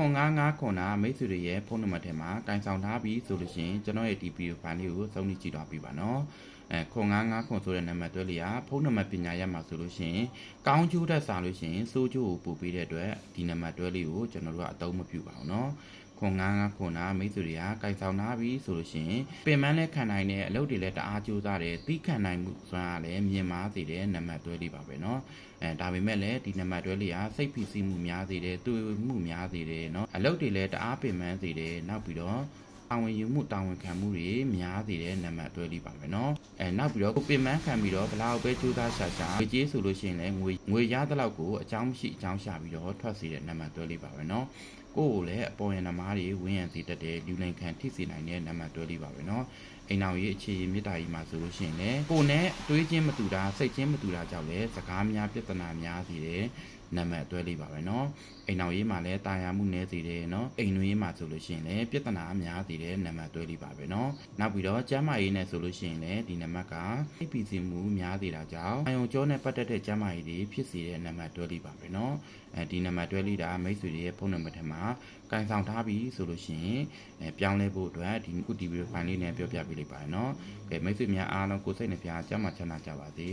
0959ခုနာမိတ်ဆွေတွေရဲ့ဖုန်းနံပါတ်ထဲမှာကင်ဆောင်ထားပြီးဆိုလို့ရှိရင်ကျွန်တော်ရဲ့ဒီဗီဒီယိုဖိုင်လေးကိုစုံကြည့်သွားပြီပါနော်0959ခုဆိုတဲ့နံပါတ်တွဲလေးကဖုန်းနံပါတ်ပညာရမှာဆိုလို့ရှိရင်ကောင်းကျိုးတက်စားလို့ရှိရင်စိုးကျိုးကိုပို့ပေးတဲ့အတွက်ဒီနံပါတ်တွဲလေးကိုကျွန်တော်တို့ကအသုံးမပြုပါဘူးနော်0959ခုနာမိတ်ဆွေတွေကကင်ဆောင်ထားပြီးဆိုလို့ရှိရင်ပင်ပန်းနဲ့ခံနိုင်တဲ့အလုပ်တွေလည်းတအားကြိုးစားတယ်သိခံနိုင်မှုစွမ်းအားလည်းမြင်မာစေတဲ့နံပါတ်တွဲလေးပါပဲနော်ဒါပေမဲ့လည်းဒီနံပါတ်တွဲလေးကစိတ်ဖိစီးမှုများစေတယ်တွေ့မှုများစေတယ်เนาะအလုပ်တွေလည်းတအားပင်ပန်းစေတယ်နောက်ပြီးတော့တာဝန်ယူမှုတာဝန်ခံမှုတွေများစေတဲ့နံပါတ်တွဲလေးပါပဲเนาะနောက်ပြီးတော့ကိုပင်ပန်းခံပြီးတော့ဘလောက်ပဲကြိုးစားရှာရှာငွေကြေးဆိုလို့ရှိရင်လည်းငွေရတဲ့လောက်ကိုအကြောင်းမရှိအကြောင်းရှာပြီးတော့ထွက်စေတဲ့နံပါတ်တွဲလေးပါပဲเนาะကိုယ်ကိုလည်းအပေါ်ရန်သမားတွေဝင်းရံစေတတ်တဲ့လူနိုင်ခံထိစေနိုင်တဲ့နံပါတ်တွဲလေးပါပဲเนาะအိမ်အောင်ရေးအခြေရမေတ္တာကြီးမှာဆိုလို့ရှိရင်လည်းကိုယ်နဲ့တွေးချင်းမတူတာစိတ်ချင်းမတူတာကြောင့်လည်းစကားများပြဿနာများစေတဲ့နံပါတ်တွဲလေးပါပဲเนาะအိမ်အောင်ရေးမှာလည်းတာယာမှုနည်းစေတယ်เนาะအိမ်နွေးရေးမှာဆိုလို့ရှိရင်လည်းပြဿနာများစေတဲ့နံပါတ်တွဲလေးပါပဲเนาะနောက်ပြီးတော့ကျန်းမာရေးနဲ့ဆိုလို့ရှိရင်လည်းဒီနံပါတ်ကစိတ်ပီစီမှုများစေတာကြောင့်အာယုံကြောနဲ့ပတ်သက်တဲ့ကျန်းမာရေးတွေဖြစ်စေတဲ့နံပါတ်တွဲလေးပါပဲเนาะဒီနံပါတ်တွဲလေးဒါမိတ်ဆွေတွေရဲ့ဖုန်းနံပါတ်ထဲမှာကင်ဆောင်ထားပြီးဆိုလို့ရှိရင်ပြောင်းလဲဖို့အတွက်ဒီခုဒီဗီဒီယိုဖိုင်လေးနဲ့ပြောပြပေးလိုက်ပါရနော်မိတ်ဆွေများအားလုံးကိုစိတ်နှပြကျန်းမာချမ်းသာကြပါစေ